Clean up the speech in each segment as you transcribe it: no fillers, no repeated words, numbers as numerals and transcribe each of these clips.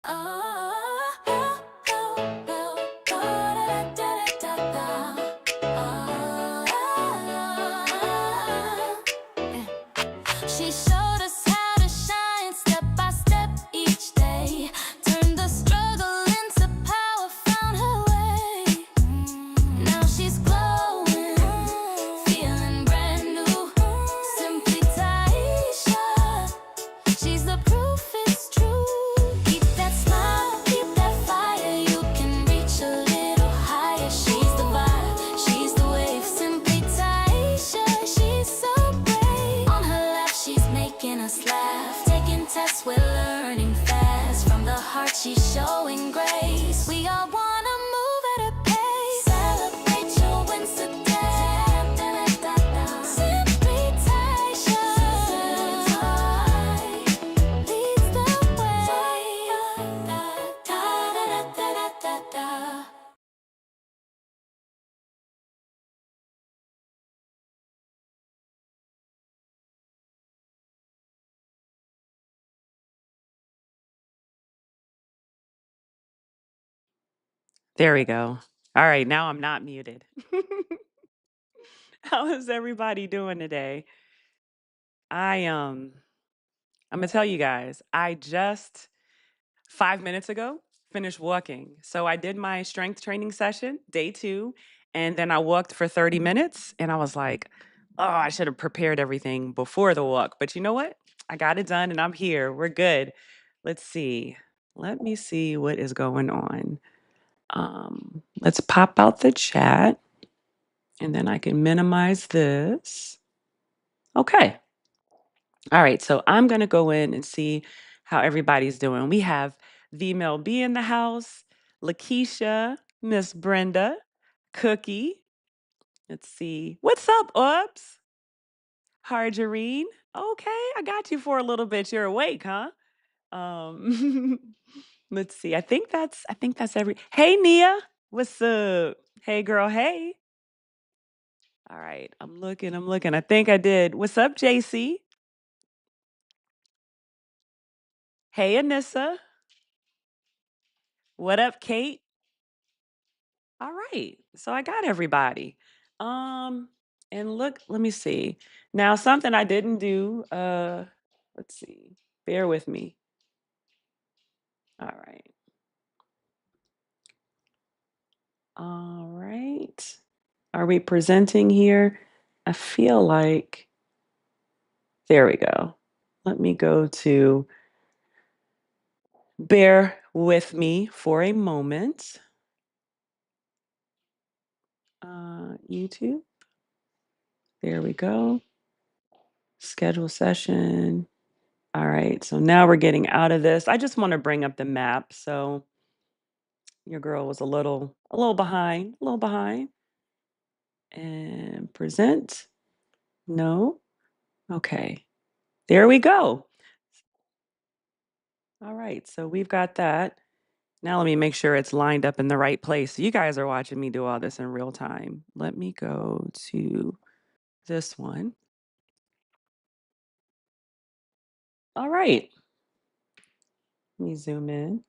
Oh, oh, oh, oh, da, da, da, da, da. She showed us how to shine step by step each day. Turned the struggle into power, found her way. Now she's glowing, feeling brand new. Simply Taisha, she's the proof it's true. Keep that smile, keep that fire. You can reach a little higher. She's the vibe, she's the wave. Simply Taisha, she's so brave. On her lap, she's making us laugh. Taking tests, we're learning fast. From the heart, she's showing grace. We all wanna move at her pace. Celebrate your wins today. Simply Taisha leads the way. There we go. All right, now I'm not muted. How is everybody doing today? I I'm gonna tell you guys, I just 5 minutes ago finished walking. So I did my strength training session, day 2, and then I walked for 30 minutes and I was like, "Oh, I should have prepared everything before the walk." But you know what? I got it done and I'm here. We're good. Let's see. Let me see what is going on. Let's pop out the chat. And then I can minimize this. Okay. All right. So I'm going to go in and see how everybody's doing. We have the Mel B in the house, Lakeisha, Miss Brenda, Cookie. Let's see. What's up, Ups? Harjarine. Okay. I got you for a little bit. You're awake, huh? Um, let's see. I think that's every. Hey, Nia. What's up? Hey, girl. Hey. All right. I'm looking. I think I did. What's up, JC? Hey, Anissa. What up, Kate? All right. So I got everybody. Um, and look, let me see. Now, something I didn't do, let's see. Bear with me. All right. All right. Are we presenting here? I feel like there we go. Let me go to bear with me for a moment. YouTube. There we go. Schedule session. All right. So now we're getting out of this. I just want to bring up the map. So your girl was a little behind, a little behind. And present. No. Okay. There we go. All right. So we've got that. Now let me make sure it's lined up in the right place. You guys are watching me do all this in real time. Let me go to this one. All right. Let me zoom in.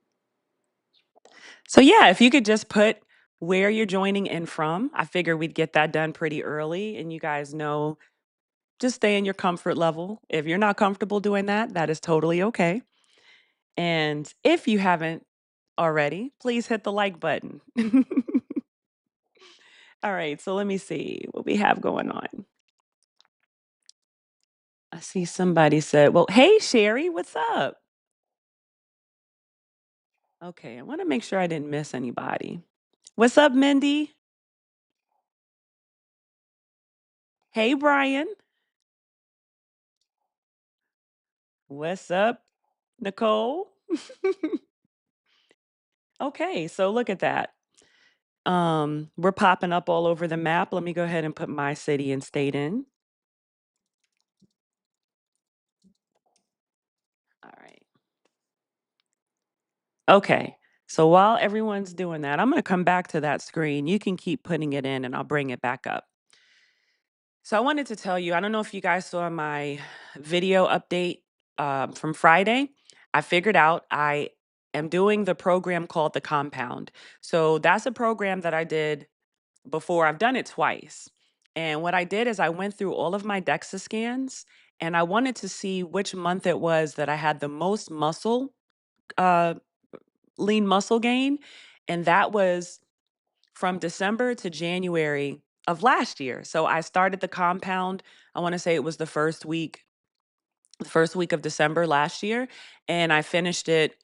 So yeah, if you could just put where you're joining in from, I figure we'd get that done pretty early and you guys know just stay in your comfort level. If you're not comfortable doing that, that is totally okay. And if you haven't already, please hit the like button. All right, so let me see what we have going on. I see somebody said, well, hey, Sherry, what's up? Okay, I want to make sure I didn't miss anybody. What's up, Mindy? Hey, Brian. What's up, Nicole? Okay, so look at that. We're popping up all over the map. Let me go ahead and put my city and state in. All right. Okay. So while everyone's doing that, I'm going to come back to that screen. You can keep putting it in and I'll bring it back up. So I wanted to tell you, I don't know if you guys saw my video update from Friday. I figured out I am doing the program called the Compound. So that's a program that I did before. I've done it twice. And what I did is I went through all of my DEXA scans and I wanted to see which month it was that I had the most uh, lean muscle gain. And that was from December to January of last year. So I started the Compound. I want to say it was the first week of December last year. And I finished it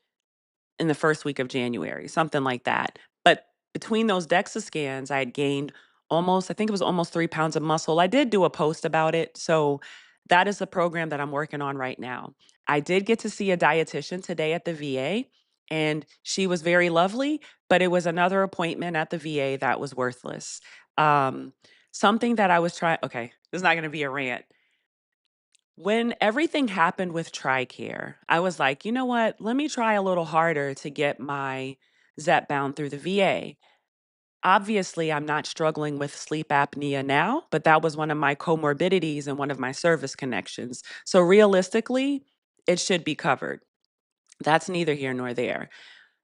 in the first week of January, something like that. But between those DEXA scans, I had gained almost, I think it was almost 3 pounds of muscle. I did do a post about it. So that is the program that I'm working on right now. I did get to see a dietitian today at the VA, and she was very lovely, but it was another appointment at the VA that was worthless. Um, Something that I was trying, okay, this is not going to be a rant. When everything happened with TRICARE, I was like, you know what? Let me try a little harder to get my Zep bound through the VA. Obviously, I'm not struggling with sleep apnea now, but that was one of my comorbidities and one of my service connections. So realistically, it should be covered. That's neither here nor there.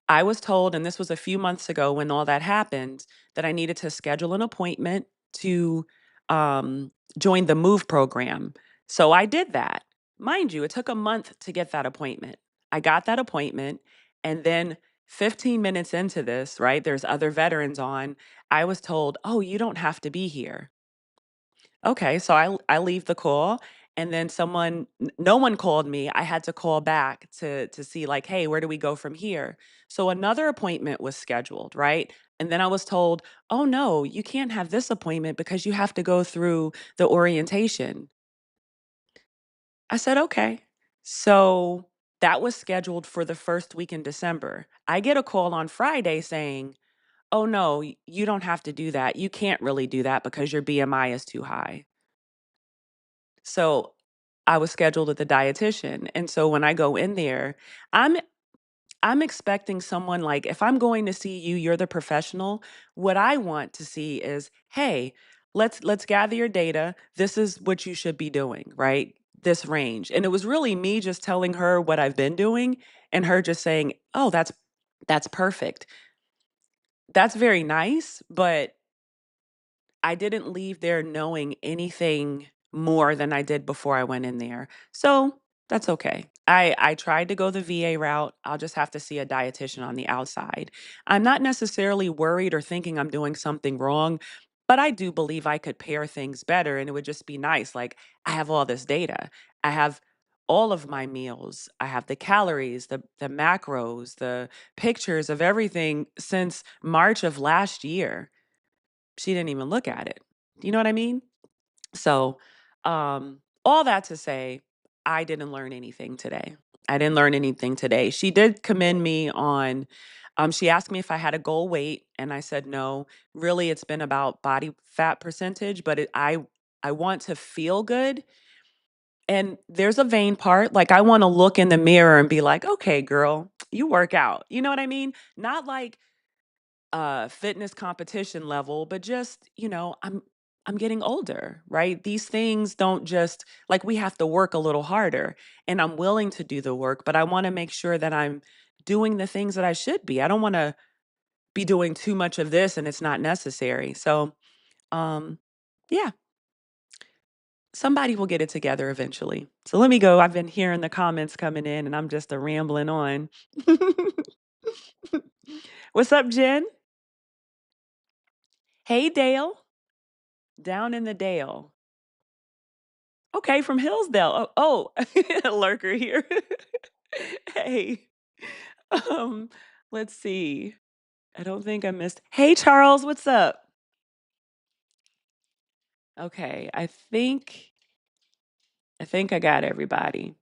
I was told, and this was a few months ago when all that happened, that I needed to schedule an appointment to join the MOVE program. So I did that. Mind you, it took a month to get that appointment. I got that appointment, and then 15 minutes into this, right, there's other veterans on. I was told, oh, you don't have to be here. Okay, so I leave the call and then no one called me. I had to call back to see like, "Hey, where do we go from here?" So another appointment was scheduled, right? And then I was told, "Oh no, you can't have this appointment because you have to go through the orientation." I said, "Okay." So that was scheduled for the first week in December. I get a call on Friday saying, "Oh no, you don't have to do that. You can't really do that because your BMI is too high." So, I was scheduled with a dietitian, and so when I go in there, I'm I'm expecting someone like, if I'm going to see you, you're the professional. What I want to see is, "Hey, let's gather your data. This is what you should be doing, right? This range." And it was really me just telling her what I've been doing and her just saying, "Oh, that's perfect." That's very nice, but I didn't leave there knowing anything more than I did before I went in there. So that's okay. I tried to go the VA route. I'll just have to see a dietitian on the outside. I'm not necessarily worried or thinking I'm doing something wrong, but I do believe I could pair things better and it would just be nice. Like I have all this data. I have all of my meals. I have the calories, the macros, the pictures of everything since March of last year. She didn't even look at it. Do you know what I mean? So, all that to say, I didn't learn anything today. I didn't learn anything today. She did commend me on, she asked me if I had a goal weight, and I said no. Really, it's been about body fat percentage, but I want to feel good. And there's a vain part. Like I want to look in the mirror and be like, okay, girl, you work out. You know what I mean? Not like fitness competition level, but just, I'm getting older, right? These things don't just like we have to work a little harder and I'm willing to do the work, but I want to make sure that I'm doing the things that I should be. I don't want to be doing too much of this and it's not necessary. So, um yeah, somebody will get it together eventually. So let me go. I've been hearing the comments coming in and I'm just a rambling on. What's up, Jen? Hey, Dale. Down in the Dale. Okay, from Hillsdale. Lurker here. Hey. Um, let's see. I don't think I missed. Hey, Charles, what's up? Okay, I think I got everybody.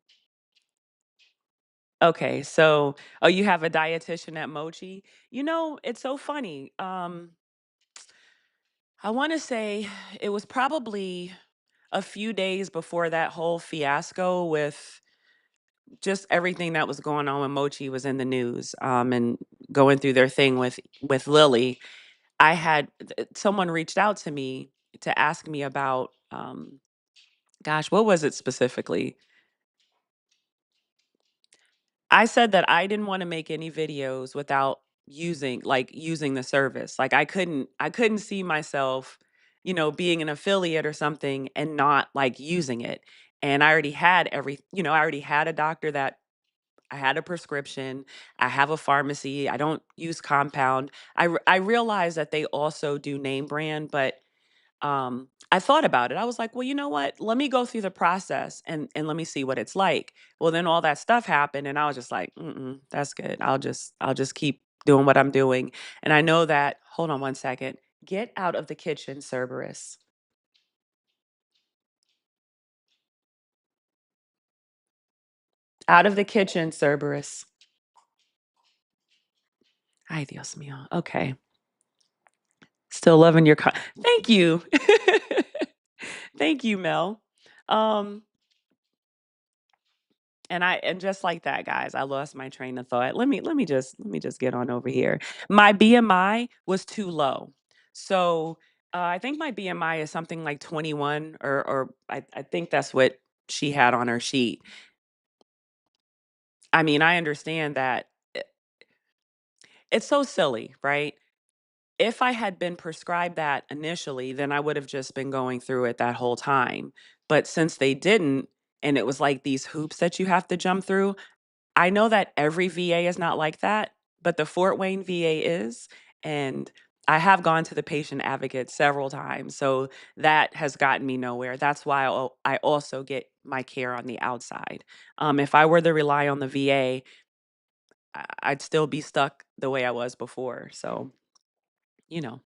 Okay, so you have a dietitian at Mochi. It's so funny. I want to say it was probably a few days before that whole fiasco with just everything that was going on when Mochi was in the news, and going through their thing with Lily. Someone reached out to me to ask me about, gosh, what was it specifically? I said that I didn't wanna make any videos without using the service. Like, I couldn't see myself, being an affiliate or something and not, like, using it. And I already had a doctor that I had a prescription, I have a pharmacy, I don't use compound. I realize that they also do name brand, but I thought about it. I was like, well, you know what? Let me go through the process and let me see what it's like. Well, then all that stuff happened, and I was just like, mm-mm, that's good. I'll just keep doing what I'm doing. And I know that. Hold on one second. Get out of the kitchen, Cerberus. Out of the kitchen, Cerberus. Ay, Dios mío. Okay. Still loving your. Thank you. Thank you, Mel. Um, and just like that, guys, I lost my train of thought. Let me just get on over here. My BMI was too low. So, I think my BMI is something like 21 or I think that's what she had on her sheet. I mean, I understand that it's so silly, right? If I had been prescribed that initially, then I would have just been going through it that whole time. But since they didn't, and it was like these hoops that you have to jump through, I know that every VA is not like that, but the Fort Wayne VA is. And I have gone to the patient advocate several times. So that has gotten me nowhere. That's why I also get my care on the outside. If I were to rely on the VA, I'd still be stuck the way I was before. So, you know,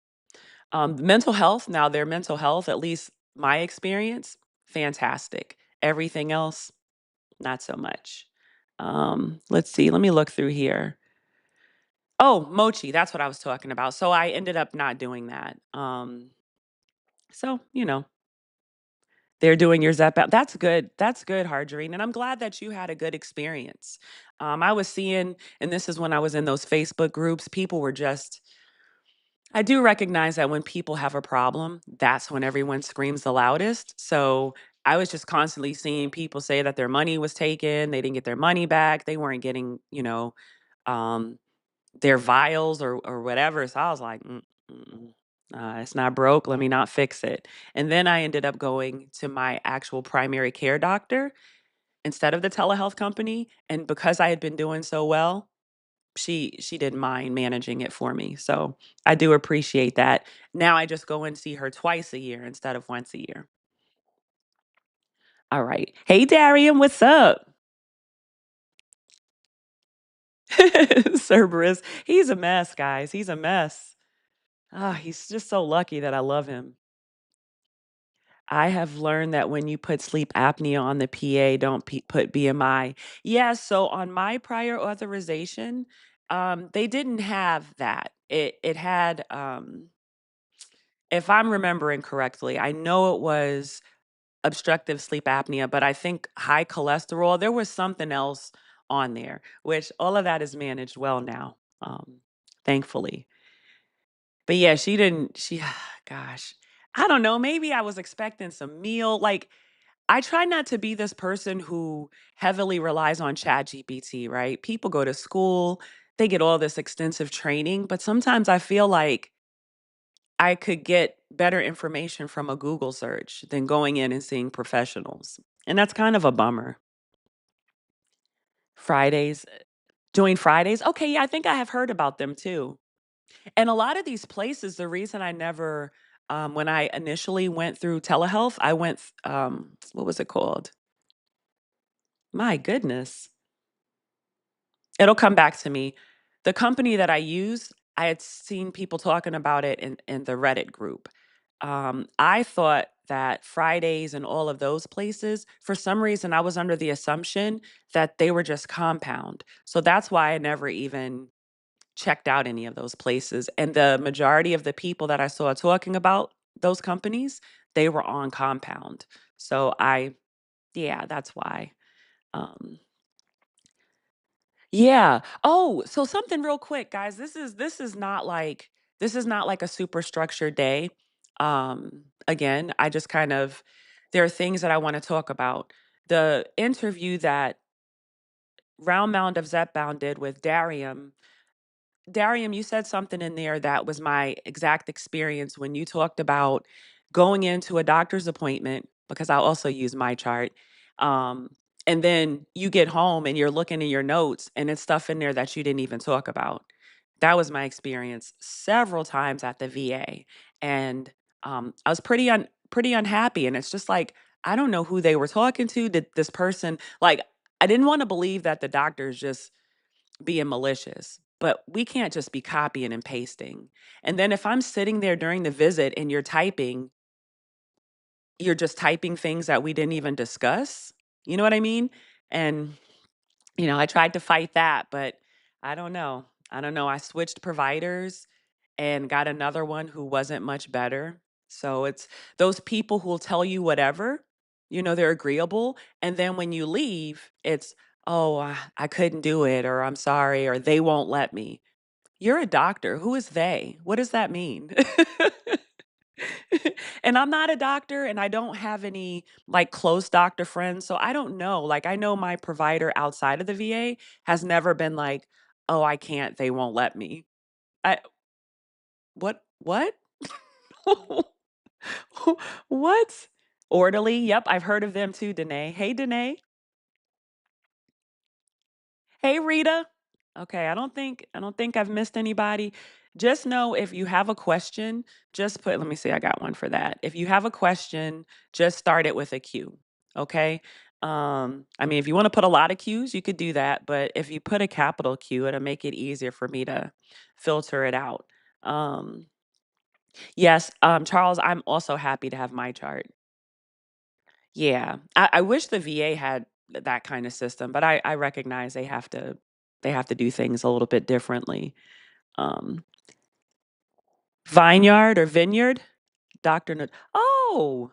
mental health, now their mental health, at least my experience, fantastic. Everything else, not so much. Let's see. Let me look through here. Oh, mochi, that's what I was talking about. So I ended up not doing that. So, they're doing your Zep out. That's good. That's good, Harjarine. And I'm glad that you had a good experience. I was seeing, and this is when I was in those Facebook groups, people were just, I do recognize that when people have a problem, that's when everyone screams the loudest. So I was just constantly seeing people say that their money was taken, they didn't get their money back, they weren't getting, um, their vials or whatever. So I was like, mm, it's not broke. Let me not fix it. And then I ended up going to my actual primary care doctor instead of the telehealth company. And because I had been doing so well, she didn't mind managing it for me. So I do appreciate that. Now I just go and see her twice a year instead of once a year. All right. Hey Darian, what's up? Cerberus. He's a mess, guys. He's a mess. Ah, he's just so lucky that I love him. I have learned that when you put sleep apnea on the PA, don't put BMI. Yeah, so on my prior authorization, they didn't have that. It had, if I'm remembering correctly, I know it was obstructive sleep apnea, but I think high cholesterol. There was something else on there, which all of that is managed well now, thankfully. But yeah, she didn't. Gosh, I don't know. Maybe I was expecting some meal. Like I try not to be this person who heavily relies on ChatGPT, right? People go to school, they get all this extensive training, but sometimes I feel like I could get better information from a Google search than going in and seeing professionals. And that's kind of a bummer. Fridays, join Fridays. Okay, yeah, I think I have heard about them too. And a lot of these places, the reason I never, when I initially went through telehealth, I went, what was it called? My goodness. It'll come back to me. The company that I use, I had seen people talking about it in the Reddit group. I thought that Fridays and all of those places, for some reason, I was under the assumption that they were just compound. So that's why I never even checked out any of those places. And the majority of the people that I saw talking about those companies, they were on compound. So yeah, that's why. Um, Yeah. Oh, so something real quick, guys. This is not like a super structured day. Again, I just kind of there are things that I want to talk about. The interview that Round Mound of Zepbound did with Darium. Darium, you said something in there that was my exact experience when you talked about going into a doctor's appointment, because I also use my chart. Um, and then you get home and you're looking in your notes and it's stuff in there that you didn't even talk about. That was my experience several times at the VA. And I was pretty unhappy. And it's just like, I don't know who they were talking to. Did this person like I didn't want to believe that the doctors just being malicious, but we can't just be copying and pasting. And then if I'm sitting there during the visit and you're just typing things that we didn't even discuss. You know what I mean? And I tried to fight that, but I don't know. I don't know. I switched providers and got another one who wasn't much better. So it's those people who'll tell you whatever, they're agreeable. And then when you leave, it's, oh, I couldn't do it, or I'm sorry, or they won't let me. You're a doctor. Who is they? What does that mean? And I'm not a doctor and I don't have any like close doctor friends. So I don't know. Like I know my provider outside of the VA has never been like, "Oh, I can't. They won't let me." I what? What? Orderly? Yep, I've heard of them too, Danae. Hey, Danae. Hey, Rita. Okay, I don't think I've missed anybody. Just know if you have a question, just put let me see, I got one for that. If you have a question, just start it with a Q. Okay? I mean, if you want to put a lot of Qs, you could do that, but if you put a capital Q, it'll make it easier for me to filter it out. Um, yes, Charles, I'm also happy to have my chart. Yeah. I wish the VA had that kind of system, but I recognize they have to do things a little bit differently. Um, Vineyard or Vineyard? Dr. Oh,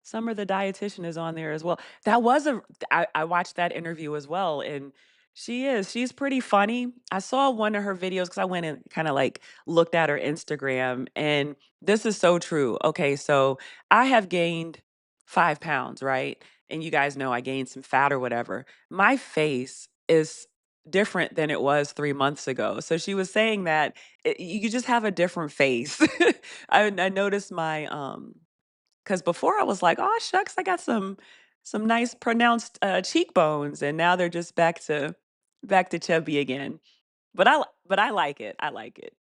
Summer the dietitian is on there as well. That was I watched that interview as well, and she's pretty funny. I saw one of her videos because I went and kind of like looked at her Instagram, and this is so true. Okay, so I have gained 5 pounds, right? And you guys know I gained some fat or whatever. My face is different than it was 3 months ago. So she was saying that you just have a different face. I noticed my 'cause before I was like, "Oh shucks, I got some nice pronounced, cheekbones," and now they're just back to chubby again. But I like it, I like it.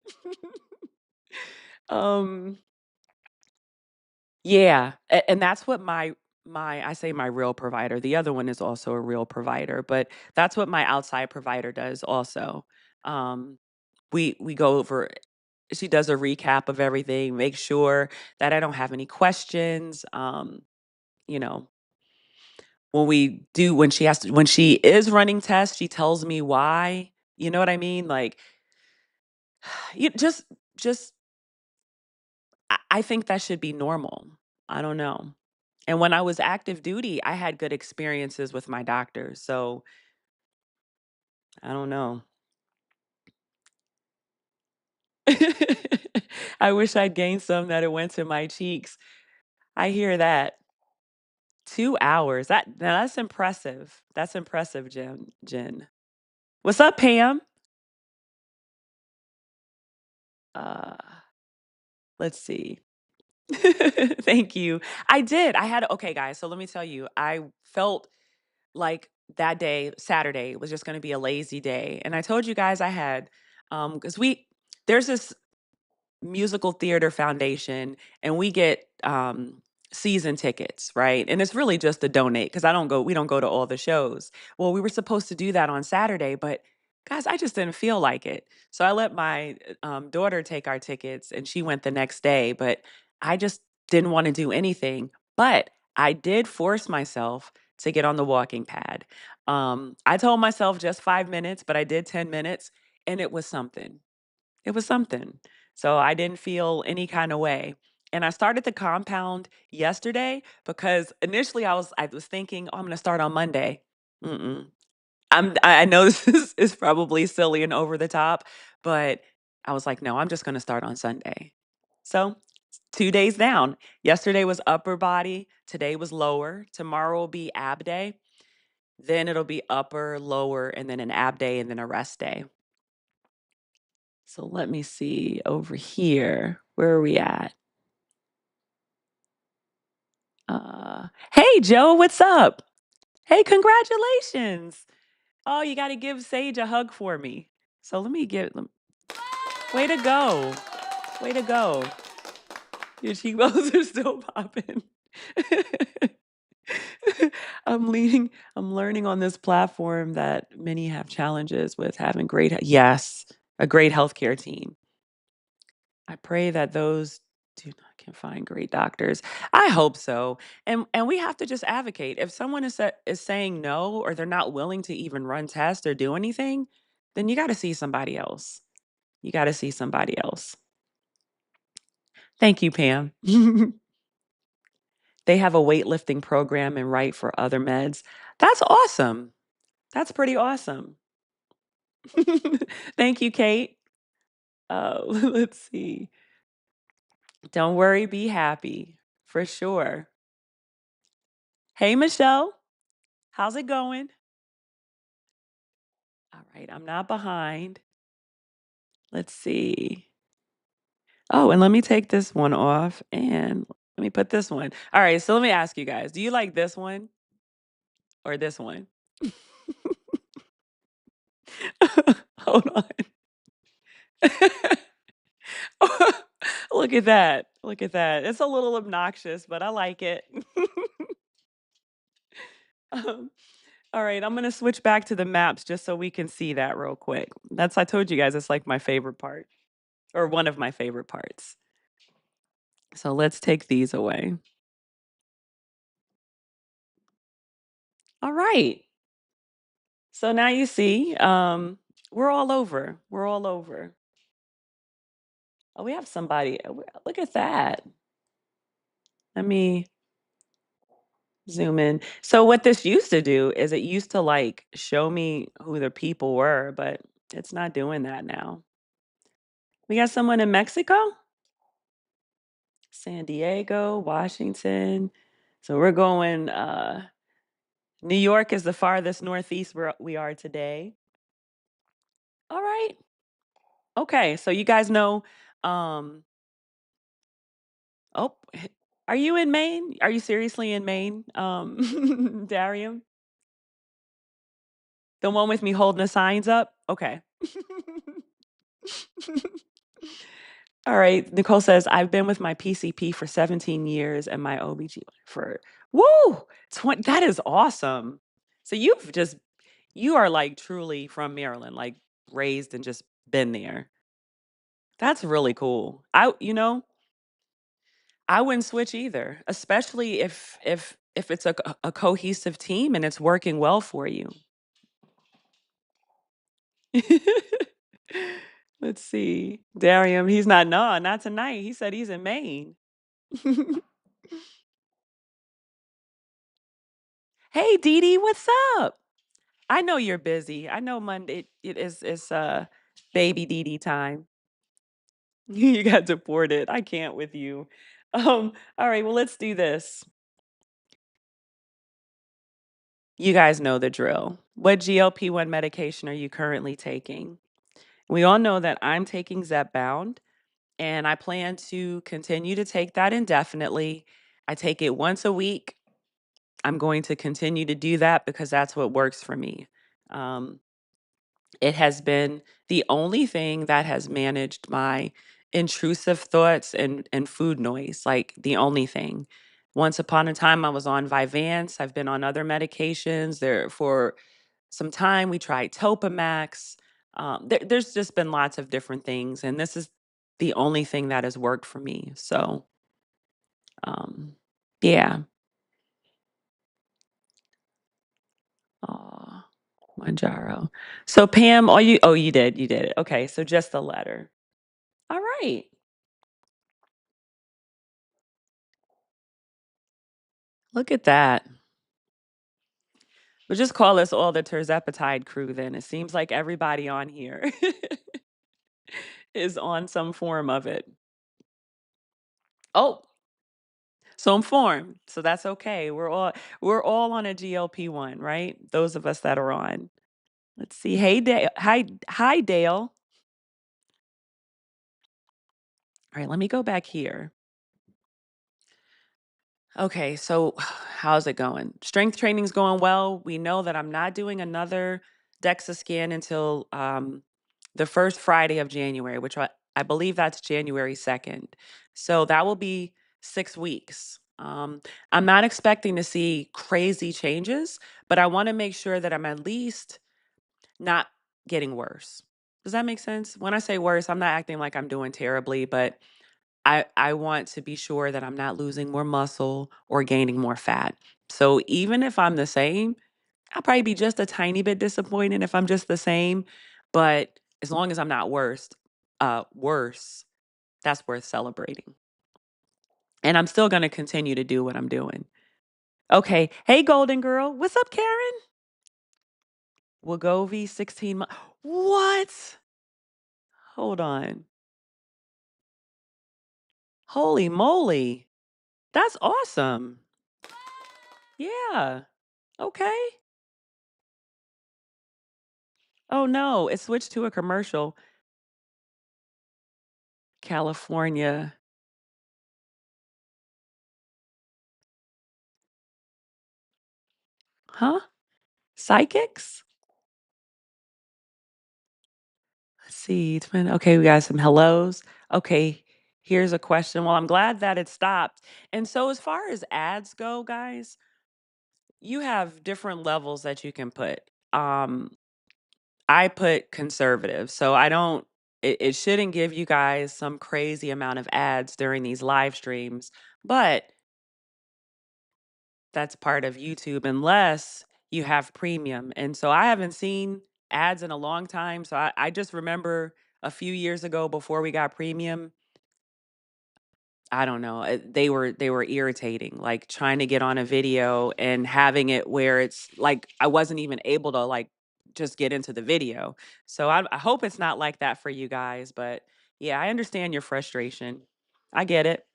Um, yeah, and that's what my I say my real provider, the other one is also a real provider, but that's what my outside provider does also. Um, we go over she does a recap of everything, make sure that I don't have any questions, you know, when she is running tests, she tells me why. You know what I mean? Like, you just I think that should be normal. I don't know. And when I was active duty, I had good experiences with my doctors. So I don't know. I wish I'd gained some that it went to my cheeks. I hear that. 2 hours. Now that's impressive. That's impressive, Jen. What's up, Pam? Uh, let's see. Thank you. I did. Okay, guys. So let me tell you, I felt like that day, Saturday, was just going to be a lazy day. And I told you guys I had, because there's this musical theater foundation and we get season tickets, right? And it's really just to donate because we don't go to all the shows. Well, we were supposed to do that on Saturday, but guys, I just didn't feel like it. So I let my daughter take our tickets and she went the next day, but I just didn't want to do anything. But I did force myself to get on the walking pad. I told myself just 5 minutes, but I did 10 minutes and it was something. It was something. So I didn't feel any kind of way. And I started the compound yesterday because initially I was thinking, "Oh, I'm gonna start on Monday." Mm-mm. I know this is probably silly and over the top, but I was like, "No, I'm just gonna start on Sunday." So 2 days down. Yesterday was upper body, today was lower, tomorrow will be ab day. Then it'll be upper, lower, and then an ab day and then a rest day. So let me see over here. Where are we at? Hey Joe, what's up? Hey, congratulations. Oh, you got to give Sage a hug for me. So let me give them. Way to go. Way to go. Your cheekbones are still popping. I'm learning on this platform that many have challenges with having yes, a great healthcare team. I pray that those do not can find great doctors. I hope so. And we have to just advocate. If someone is saying no or they're not willing to even run tests or do anything, then you got to see somebody else. You got to see somebody else. Thank you, Pam. They have a weightlifting program and write for other meds. That's awesome. That's pretty awesome. Thank you, Kate. Let's see. Don't worry, be happy. For sure. Hey, Michelle. How's it going? All right, I'm not behind. Let's see. Oh, and let me take this one off and let me put this one. All right, so let me ask you guys, do you like this one or this one? Hold on. Look at that. Look at that. It's a little obnoxious, but I like it. Um, all right, I'm gonna switch back to the maps just so we can see that real quick. I told you guys it's like my favorite part or one of my favorite parts. So let's take these away. All right. So now you see, we're all over. We're all over. Oh, we have somebody. Look at that. Let me zoom in. So what this used to do is it used to like show me who the people were, but it's not doing that now. We got someone in Mexico, San Diego, Washington. So we're going New York is the farthest northeast where we are today. All right. Okay, so you guys know um oh, are you in Maine? Are you seriously in Maine? Darium? The one with me holding the signs up? Okay. All right. Nicole says, I've been with my PCP for 17 years and my OBG for woo! 20, that is awesome. So you are like truly from Maryland, like raised and just been there. That's really cool. I wouldn't switch either, especially if it's a cohesive team and it's working well for you. Let's see. Darium, he's not no, not tonight. He said he's in Maine. Hey Dee Dee, what's up? I know you're busy. I know Monday it is it's baby Dee Dee time. You got deported. I can't with you. All right, well let's do this. You guys know the drill. What GLP-1 medication are you currently taking? We all know that I'm taking Zepbound and I plan to continue to take that indefinitely. I take it once a week. I'm going to continue to do that because that's what works for me. Um, it has been the only thing that has managed my intrusive thoughts and food noise, like the only thing. Once upon a time, I was on Vyvanse. I've been on other medications. There for some time, we tried Topamax. There's just been lots of different things, and this is the only thing that has worked for me. So, um, yeah. Aw, Manjaro. So Pam, you did, you did it. Okay, so just the letter. All right. Look at that. We'll just call us all the terzepatide crew then. It seems like everybody on here is on some form of it. Oh, So I'm formed. So that's okay. We're all on a GLP-1, right? Those of us that are on. Let's see. Hey Dale. Hi Dale. All right, let me go back here. Okay, so how's it going? Strength training's going well. We know that I'm not doing another DEXA scan until the first Friday of January, which I believe that's January 2nd. So that will be 6 weeks. I'm not expecting to see crazy changes, but I want to make sure that I'm at least not getting worse. Does that make sense? When I say worse, I'm not acting like I'm doing terribly, but I want to be sure that I'm not losing more muscle or gaining more fat. So even if I'm the same, I'll probably be just a tiny bit disappointed if I'm just the same. But as long as I'm not worse, that's worth celebrating. And I'm still gonna continue to do what I'm doing. Okay. Hey, Golden Girl. What's up, Karen? Wagovi, 16 months. What? Hold on. Holy moly. That's awesome. Yeah. Okay. Oh, no, it switched to a commercial. California. Huh? Psychics? Let's see. Okay, we got some hellos. Okay, here's a question. Well, I'm glad that it stopped. And so, as far as ads go, guys, you have different levels that you can put. Um, I put conservative, so I don't. It shouldn't give you guys some crazy amount of ads during these live streams, but that's part of YouTube unless you have premium. And so I haven't seen ads in a long time. So I just remember a few years ago before we got premium, I don't know, they were irritating, like trying to get on a video and having it where it's like I wasn't even able to like just get into the video. So I hope it's not like that for you guys, but yeah, I understand your frustration. I get it.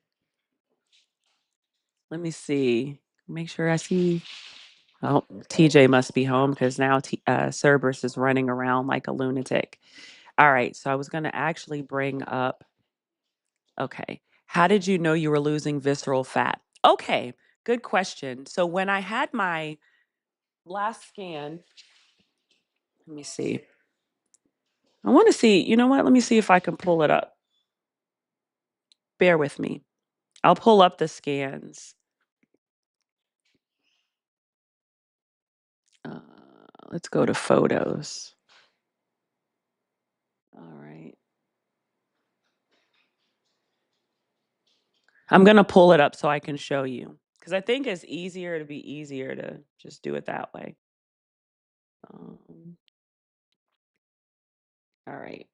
Let me see. Make sure I see. Oh, TJ must be home because now Cerberus is running around like a lunatic. All right, so I was going to actually bring up, okay, how did you know you were losing visceral fat? Okay, good question. So when I had my last scan, let me see. I want to see, you know what? Let me see if I can pull it up. Bear with me. I'll pull up the scans. Uh, let's go to photos. All right. I'm gonna pull it up so I can show you because I think it's easier to be easier to just do it that way. Um, all right.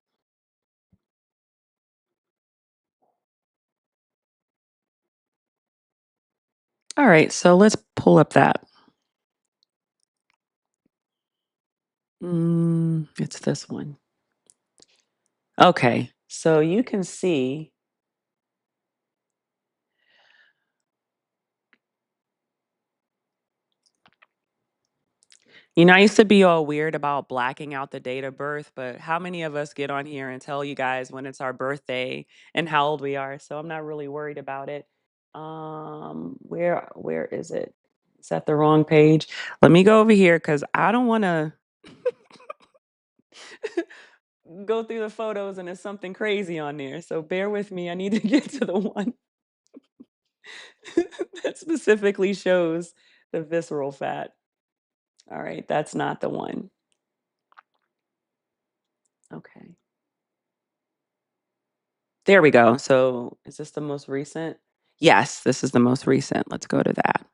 All right. So let's pull up that. It's this one. Okay. So you can see. I used to be all weird about blacking out the date of birth, but how many of us get on here and tell you guys when it's our birthday and how old we are? So I'm not really worried about it. Where is it? It's at the wrong page. Let me go over here because I don't want to go through the photos and it's something crazy on there. So bear with me. I need to get to the one that specifically shows the visceral fat. All right, that's not the one. Okay. There we go. So is this the most recent? Yes, this is the most recent. Let's go to that.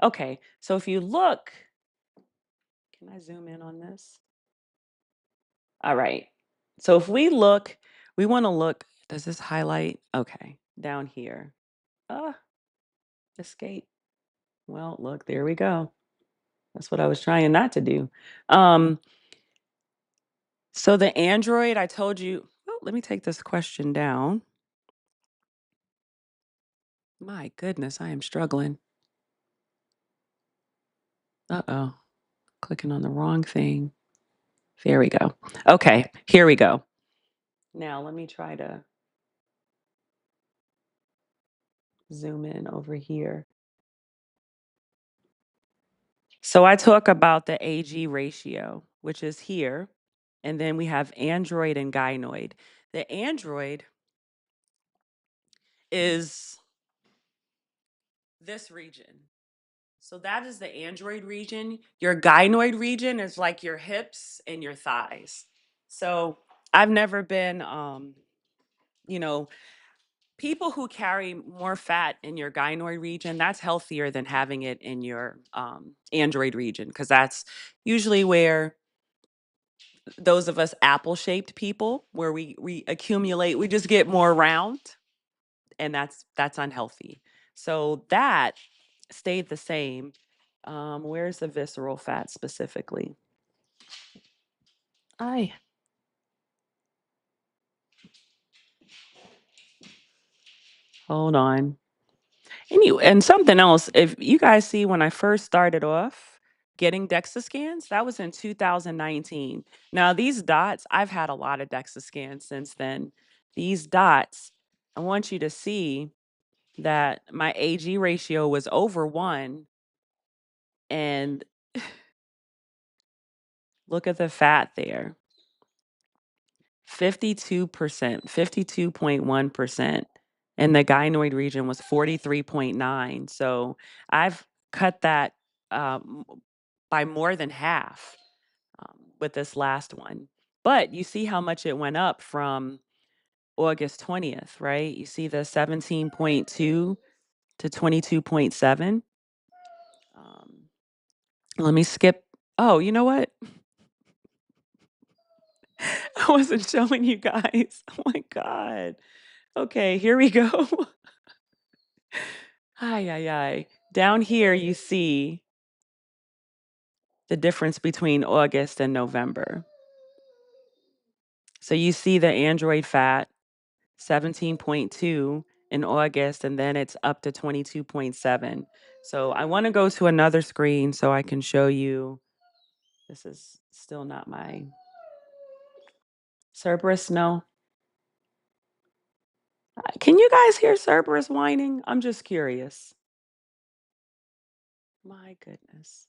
Okay. So if you look, can I zoom in on this? All right. So if we look, we want to look, does this highlight? Okay. Down here. Ah, escape. Well, look, there we go. That's what I was trying not to do. Um, so the Android, I told you, oh, let me take this question down. My goodness, I am struggling. Uh-oh. Clicking on the wrong thing. There we go. Okay, here we go. Now let me try to zoom in over here. So I talk about the AG ratio, which is here, and then we have android and gynoid. The android is this region. So that is the android region. Your gynoid region is like your hips and your thighs. So I've never been you know, people who carry more fat in your gynoid region, that's healthier than having it in your android region, because that's usually where those of us apple-shaped people, where we accumulate, we just get more round, and that's unhealthy. So that stayed the same. Where's the visceral fat specifically? I hold on. Anyway, and something else, if you guys see when I first started off getting DEXA scans, that was in 2019. Now, these dots, I've had a lot of DEXA scans since then. These dots, I want you to see that my AG ratio was over 1, and look at the fat there. 52%, 52.1%, and the gynoid region was 43.9. So I've cut that by more than half with this last one. But you see how much it went up from August 20th, right? You see the 17.2 to 22.7. Um, let me skip. Oh, you know what? I wasn't showing you guys. Oh my God. Okay, here we go. Ay, ay, ay. Down here, you see the difference between August and November. So you see the android fat, 17.2 in August, and then it's up to 22.7. So I want to go to another screen so I can show you. This is still not my Cerberus. No. Can you guys hear Cerberus whining? I'm just curious. My goodness.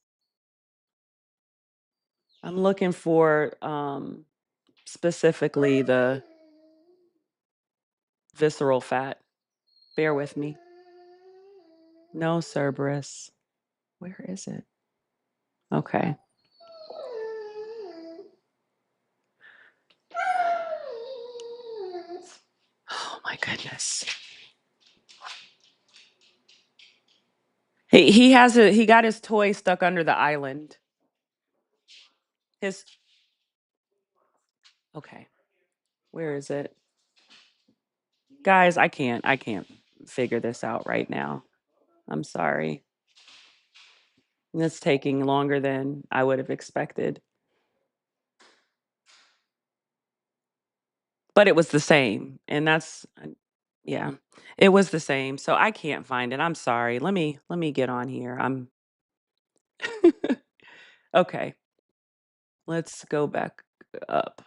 I'm looking for specifically the visceral fat. Bear with me. No, Cerberus. Where is it? Okay. Oh my goodness. He got his toy stuck under the island. His Okay. Where is it? Guys, I can't figure this out right now. I'm sorry. And it's taking longer than I would have expected. But it was the same. And yeah. It was the same. So I can't find it. I'm sorry. Let me get on here. I'm Okay. Let's go back up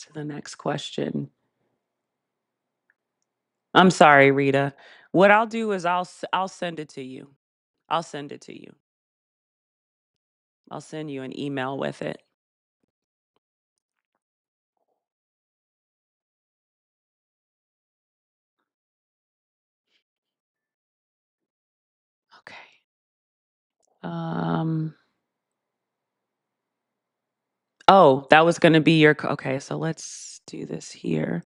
to the next question. I'm sorry, Rita. What I'll do is I'll send it to you. I'll send it to you. I'll send you an email with it. Okay. Um Oh, that was gonna be your okay, so let's do this here.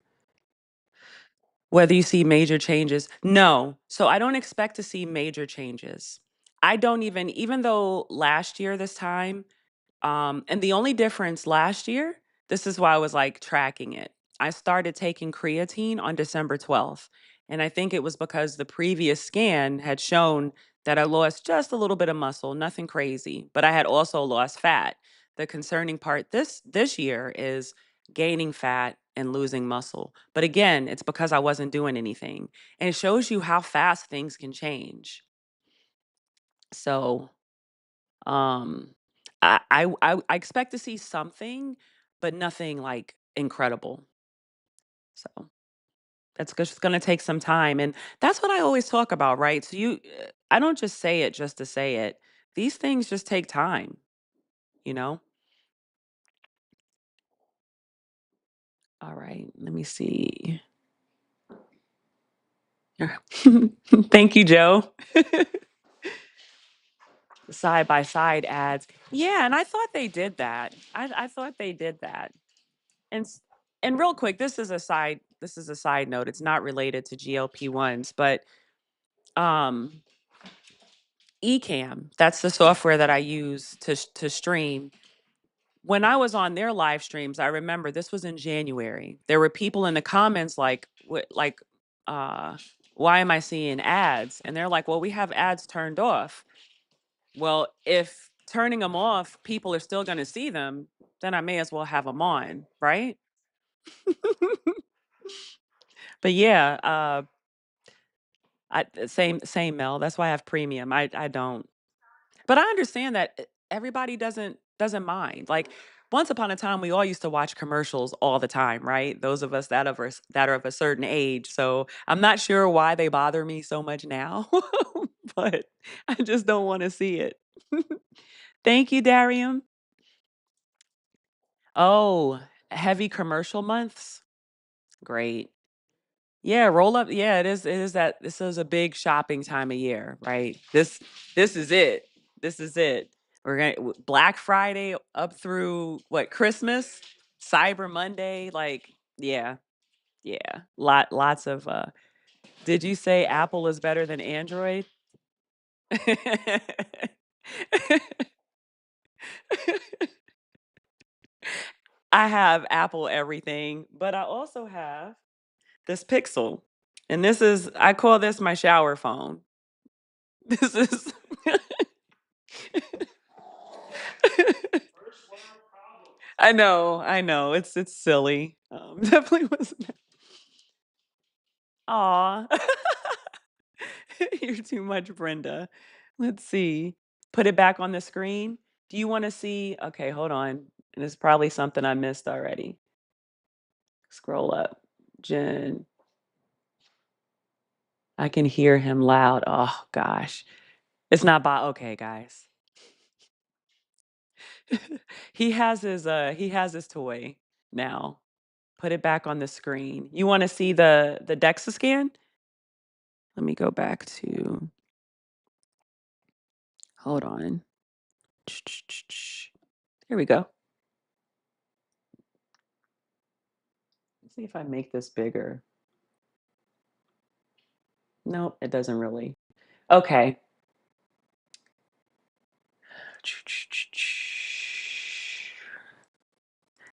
Whether you see major changes. No. So I don't expect to see major changes. I don't even though last year this time, and the only difference last year, this is why I was like tracking it. I started taking creatine on December 12th. And I think it was because the previous scan had shown that I lost just a little bit of muscle, nothing crazy, but I had also lost fat. The concerning part this year is gaining fat and losing muscle. But again, it's because I wasn't doing anything. And it shows you how fast things can change. So, um I expect to see something, but nothing like incredible. So, that's just going to take some time, and that's what I always talk about, right? So I don't just say it just to say it. These things just take time, you know? All right, let me see. Thank you, Joe. Side by side ads. Yeah, and I thought they did that. I thought they did that. And and real quick, this is a side note. It's not related to GLP-1s, but um Ecamm, that's the software that I use to stream. When I was on their live streams, I remember this was in January. There were people in the comments like, "What, like, uh, why am I seeing ads?" And they're like, "Well, we have ads turned off." Well, if turning them off, people are still going to see them, then I may as well have them on, right? But yeah, same Mel. That's why I have premium. I don't. But I understand that everybody doesn't mind. Like once upon a time, we all used to watch commercials all the time, right? Those of us that are of a certain age. So I'm not sure why they bother me so much now, but I just don't want to see it. Thank you, Darium. Oh, heavy commercial months. Great. Yeah, roll up. Yeah, it is that this is a big shopping time of year, right? This is it. This is it. We're going to Black Friday up through what, Christmas, Cyber Monday, like yeah. Yeah. Lots of did you say Apple is better than Android? I have Apple everything, but I also have this Pixel. And I call this my shower phone. This is I know. It's silly. Definitely wasn't. Aw. You're too much, Brenda. Let's see. Put it back on the screen. Do you want to see? Okay, hold on. And it's probably something I missed already. Scroll up. Jen. I can hear him loud. Oh gosh. It's not okay, guys. He has his toy now. Put it back on the screen. You want to see the DEXA scan? Let me go back to, hold on. Here we go. Let's see if I make this bigger. Nope, it doesn't really. Okay.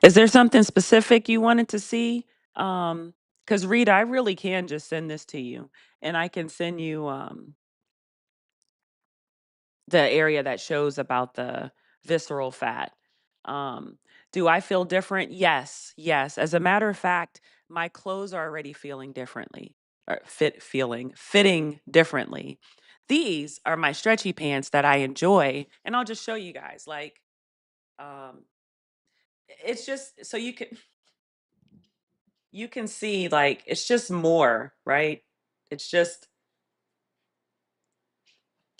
Is there something specific you wanted to see? Because Rita, I really can just send this to you, and I can send you the area that shows about the visceral fat. Um, do I feel different? Yes, yes. As a matter of fact, my clothes are already feeling differently, or fitting differently. These are my stretchy pants that I enjoy, and I'll just show you guys. Like, um, it's just so you can see, like, it's just more, right? It's just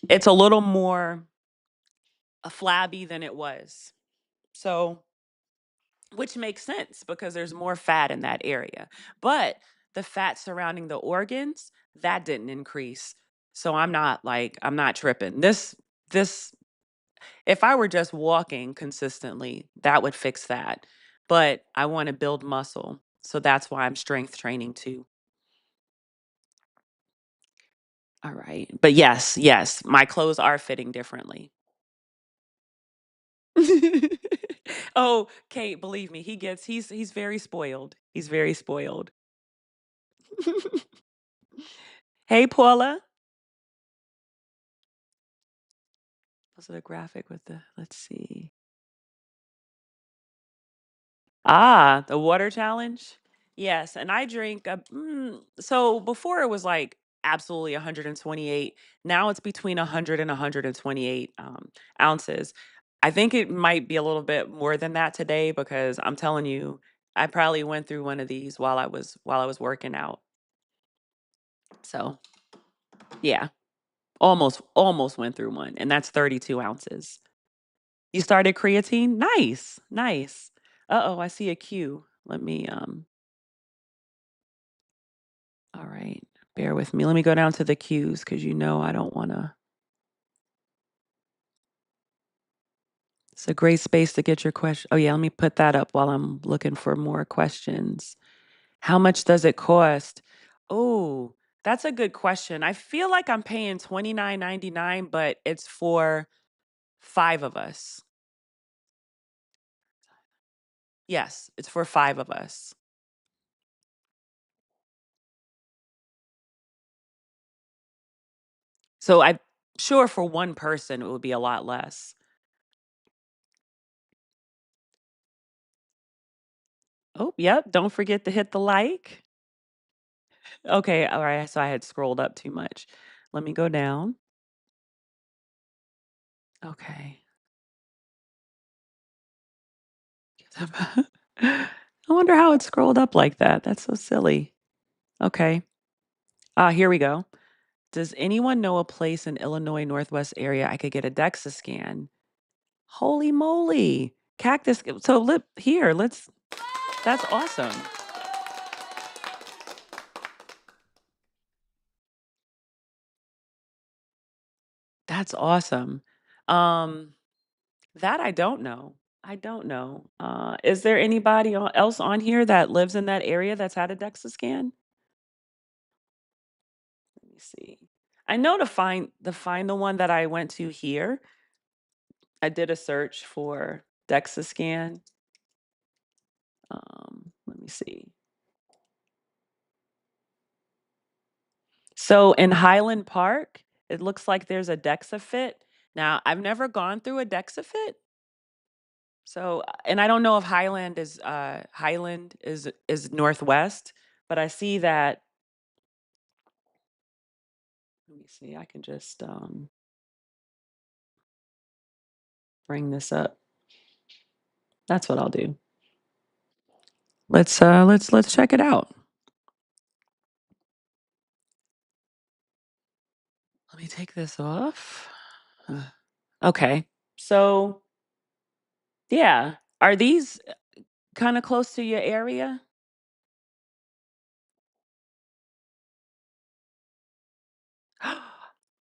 it's a little more flabby than it was. So which makes sense because there's more fat in that area. But the fat surrounding the organs, that didn't increase. So I'm not tripping. This if I were just walking consistently, that would fix that. But I want to build muscle. So that's why I'm strength training too. All right. But yes, yes, my clothes are fitting differently. Oh, Kate, believe me, he's very spoiled. He's very spoiled. Hey, Paula. Was it a graphic with the, let's see. Ah, the water challenge. Yes, and I drink so before it was like absolutely 128. Now it's between 100 and 128 ounces. I think it might be a little bit more than that today because I'm telling you, I probably went through one of these while I was working out. So yeah, almost went through one, and that's 32 ounces. You started creatine? Nice, nice. Uh-oh, I see a Q. Let me all right, bear with me. Let me go down to the cues because I don't want to. It's a great space to get your question. Oh, yeah, let me put that up while I'm looking for more questions. How much does it cost? Oh, that's a good question. I feel like I'm paying $29.99, but it's for five of us. Yes, it's for five of us. So I'm sure for one person it would be a lot less. Oh, yep. Don't forget to hit the like. Okay, all right. So I had scrolled up too much. Let me go down. Okay. I wonder how it scrolled up like that. That's so silly. Okay. Here we go. Does anyone know a place in Illinois Northwest area I could get a DEXA scan? Holy moly. Cactus. So here, that's awesome. That's awesome. Um, that I don't know. I don't know. Is there anybody else on here that lives in that area that's had a DEXA scan? Let me see. I know to find the one that I went to here, I did a search for DEXA scan. Let me see. So in Highland Park, it looks like there's a DEXA fit. Now, I've never gone through a DEXA fit. So, and I don't know if Highland is northwest, but I see that. Let me see. I can just bring this up. That's what I'll do. Let's check it out. Let me take this off. Okay. So, yeah. Are these kind of close to your area?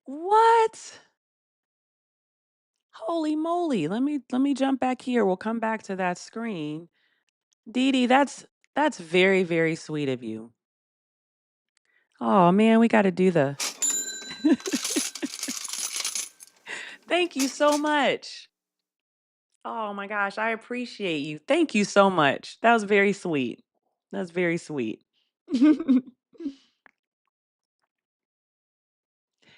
What? Holy moly. Let me jump back here. We'll come back to that screen. Dee Dee, that's very, very sweet of you. Oh man, we got to do the Thank you so much. Oh my gosh, I appreciate you. Thank you so much. That was very sweet. That's very sweet.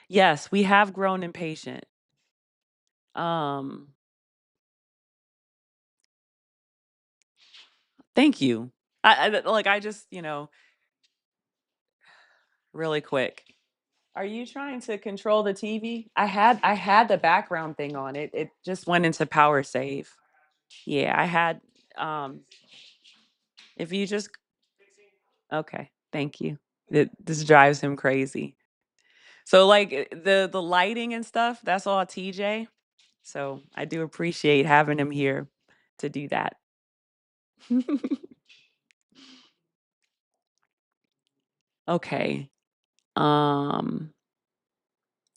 Yes, we have grown impatient. Um, Thank you. I just, really quick. Are you trying to control the TV? I had the background thing on it. It just went into power save. Yeah, I had if you just okay, thank you. This drives him crazy. So like the lighting and stuff, that's all TJ. So I do appreciate having him here to do that. Okay. Um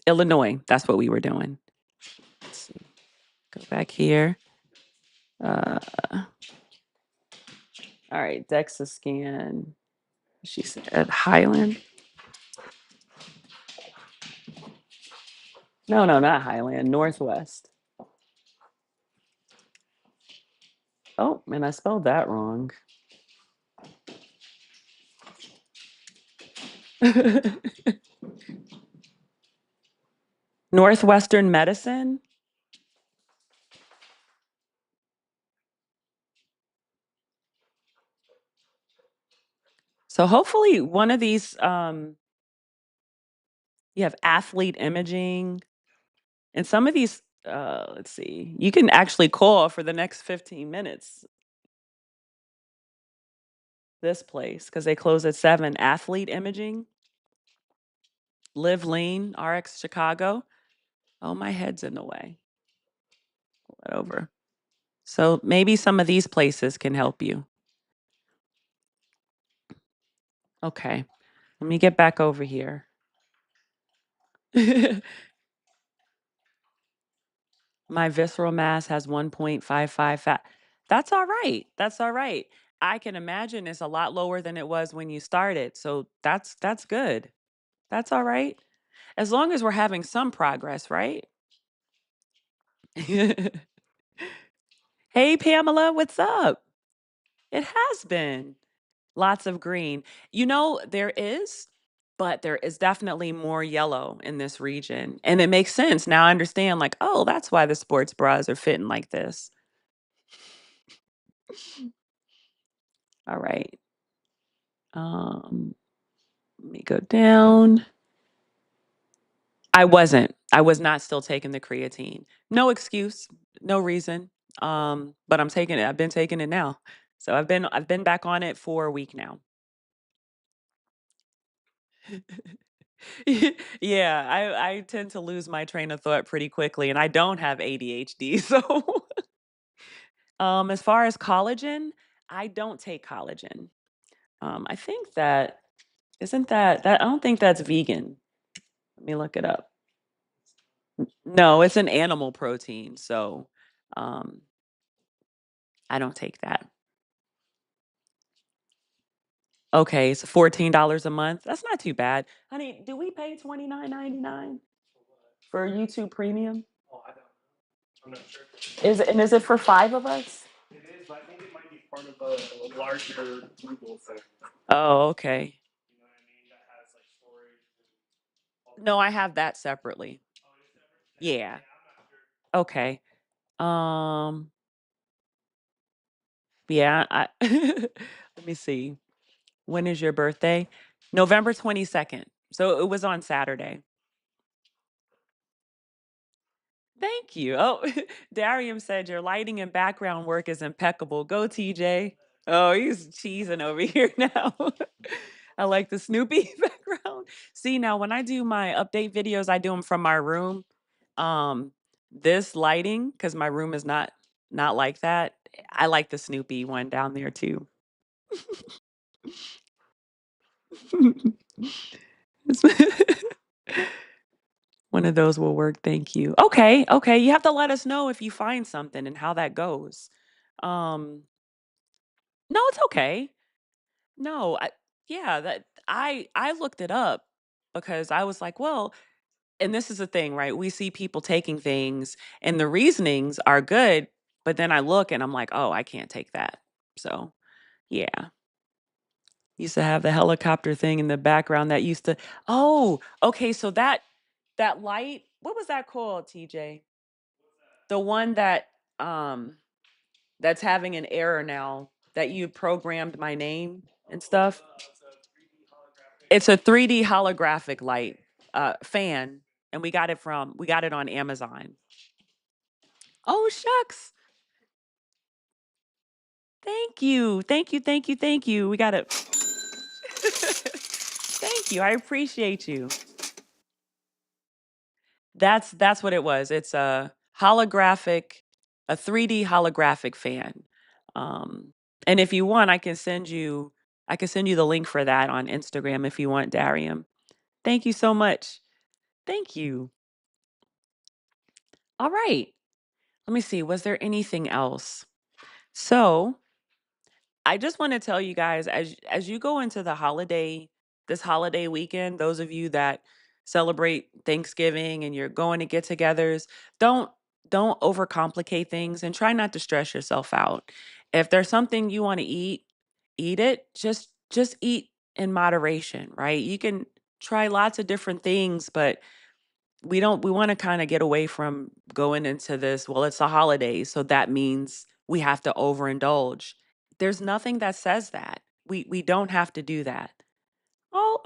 Illinois, that's what we were doing. Let's see. Go back here. Uh all right, DEXA scan. She said Highland. No, no, not Highland, Northwest. Oh, man, I spelled that wrong. Northwestern Medicine? So hopefully one of these, you have athlete imaging, and some of these, let's see, you can actually call for the next 15 minutes, this place, because they close at 7. Athlete imaging, Live Lean, RX Chicago. Oh, my head's in the way. Pull it over. So maybe some of these places can help you. Okay, let me get back over here. My visceral mass has 1.55 fat. That's all right. That's all right. I can imagine it's a lot lower than it was when you started. So that's good. That's all right. As long as we're having some progress, right? Hey Pamela, what's up? It has been. Lots of green. There is, but there is definitely more yellow in this region. And it makes sense. Now I understand, like, oh, that's why the sports bras are fitting like this. All right. Um, Let me go down. I wasn't. I was not still taking the creatine. No excuse, no reason. But I'm taking it. I've been taking it now. So I've been back on it for a week now. Yeah, I tend to lose my train of thought pretty quickly, and I don't have ADHD. So, as far as collagen, I don't take collagen. I think that isn't that I don't think that's vegan. Let me look it up. No, it's an animal protein, so um, I don't take that. Okay, it's $14 a month. That's not too bad, honey. Do we pay $29.99 for YouTube Premium? Is it for 5 of us? Oh, okay. No, I have that separately. Yeah. Okay. Um, yeah, let me see. When is your birthday? November 22nd. So it was on Saturday. Thank you. Oh, Darium said your lighting and background work is impeccable. Go, TJ. Oh, he's cheesing over here now. I like the Snoopy background. See, now when I do my update videos, I do them from my room. Um, this lighting, because my room is not like that. I like the Snoopy one down there too. One of those will work. Thank you. Okay, okay. You have to let us know if you find something and how that goes. Um, no, it's okay. No, yeah, that I looked it up because I was like, well, and this is the thing, right? We see people taking things and the reasonings are good, but then I look and I'm like, oh, I can't take that. So, yeah. Used to have the helicopter thing in the background that used to Oh, okay, so that light, what was that called, TJ? The one that um that's having an error now that you programmed my name and stuff. It's a 3D holographic light fan, and we got it on Amazon. Oh shucks. Thank you. Thank you. Thank you. Thank you. We got it. Thank you. I appreciate you. That's what it was. It's a 3D holographic fan. Um, and if you want, I can send you the link for that on Instagram if you want, Darium. Thank you so much. Thank you. All right. Let me see. Was there anything else? So I just want to tell you guys, as you go into this holiday weekend, those of you that celebrate Thanksgiving and you're going to get-togethers, don't don't overcomplicate things and try not to stress yourself out. If there's something you want to eat, eat it. Just eat in moderation, right? You can try lots of different things, but we want to kind of get away from going into this, well, it's the holidays, so that means we have to overindulge. There's nothing that says that. We don't have to do that. Oh,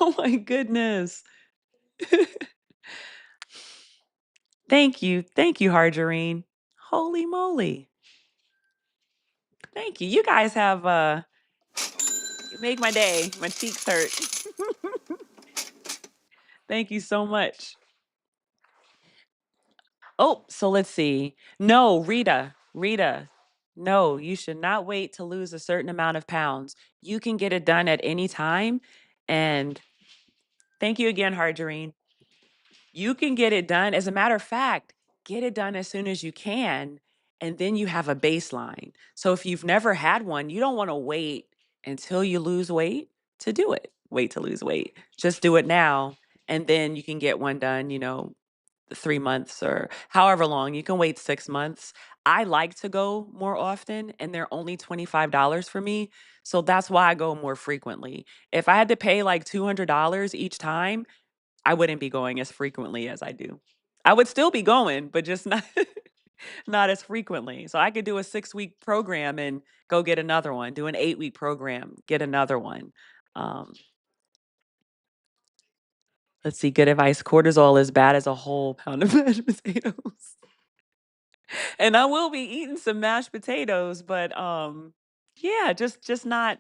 oh my goodness. Thank you. Thank you, Harjarine. Holy moly. Thank you. You guys have you make my day. My cheeks hurt. Thank you so much. Oh, so let's see. No, Rita. No, you should not wait to lose a certain amount of pounds. You can get it done at any time. And thank you again, Harjarine. You can get it done. As a matter of fact, get it done as soon as you can, and then you have a baseline. So if you've never had one, you don't want to wait until you lose weight to do it. Wait to lose weight. Just do it now, and then you can get one done, 3 months or however long. You can wait 6 months. I like to go more often, and they're only $25 for me. So that's why I go more frequently. If I had to pay like $200 each time, I wouldn't be going as frequently as I do. I would still be going, but just not not as frequently. So I could do a 6-week program and go get another one, do an 8-week program, get another one. Um, let's see, good advice. Cortisol is bad as a whole pound of mashed potatoes. And I will be eating some mashed potatoes, but yeah, just not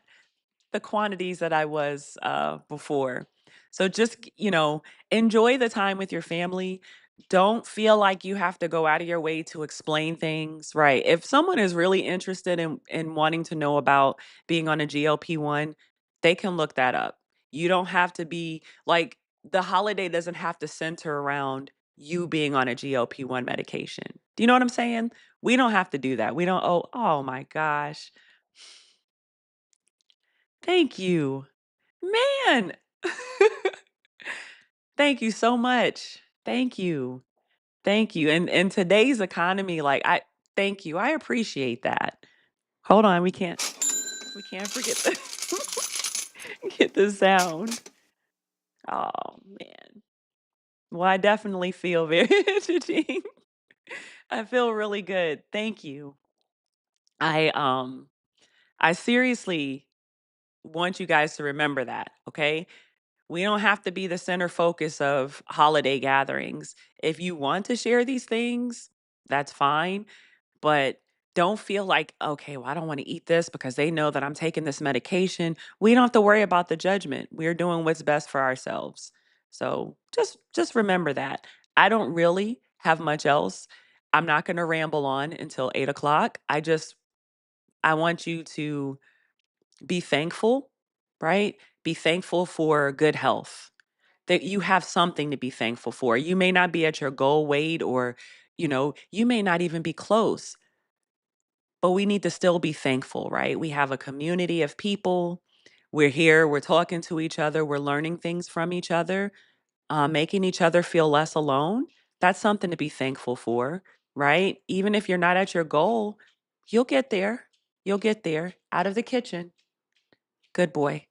the quantities that I was before. So just, enjoy the time with your family. Don't feel like you have to go out of your way to explain things, right? If someone is really interested in wanting to know about being on a GLP-1, they can look that up. You don't have to be like the holiday doesn't have to center around you being on a GLP-1 medication. Do you know what I'm saying? We don't have to do that. We don't, oh my gosh. Thank you. Man, thank you so much. Thank you. Thank you. And in today's economy, like I thank you. I appreciate that. Hold on, we can't forget the get the sound. Oh man. Well, I definitely feel very entertained. I feel really good. Thank you. I um I seriously want you guys to remember that, okay? We don't have to be the center focus of holiday gatherings. If you want to share these things, that's fine, but don't feel like, okay, well, I don't want to eat this because they know that I'm taking this medication. We don't have to worry about the judgment. We're doing what's best for ourselves. So just remember that. I don't really have much else. I'm not going to ramble on until 8 o'clock. I want you to be thankful, right? Be thankful for good health, that you have something to be thankful for. You may not be at your goal weight or, you may not even be close, but we need to still be thankful, right? We have a community of people. We're here, we're talking to each other, we're learning things from each other, making each other feel less alone. That's something to be thankful for, right? Even if you're not at your goal, you'll get there. You'll get there out of the kitchen. Good boy.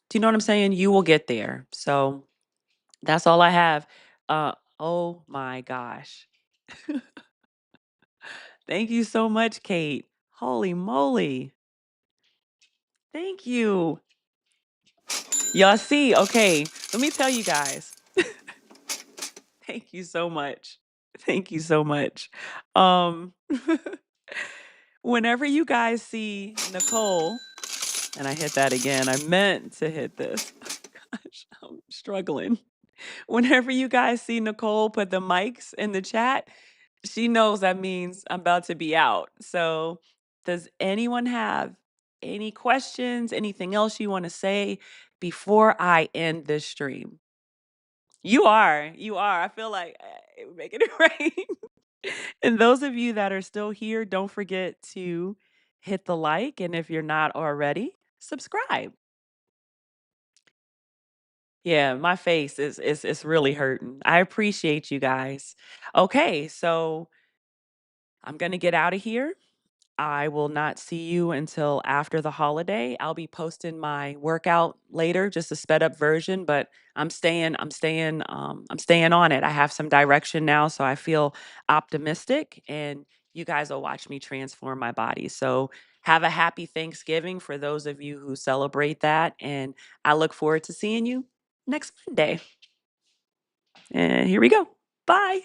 Do you know what I'm saying? You will get there. So that's all I have. Oh my gosh. Thank you so much, Kate. Holy moly. Thank you. Y'all see, okay, let me tell you guys. Thank you so much. Thank you so much. Um whenever you guys see Nicole, and I hit that again. I meant to hit this. Gosh, I'm struggling. Whenever you guys see Nicole put the mics in the chat, she knows that means I'm about to be out. So, does anyone have any questions, anything else you want to say before I end this stream? You are. You are. I feel like we're making it right. And those of you that are still here, don't forget to hit the like. And if you're not already, subscribe. Yeah, my face is really hurting. I appreciate you guys. Okay, so I'm gonna get out of here. I will not see you until after the holiday. I'll be posting my workout later, just a sped up version, but I'm staying on it. I have some direction now, so I feel optimistic and you guys will watch me transform my body. So have a happy Thanksgiving for those of you who celebrate that. And I look forward to seeing you next Monday. And here we go. Bye.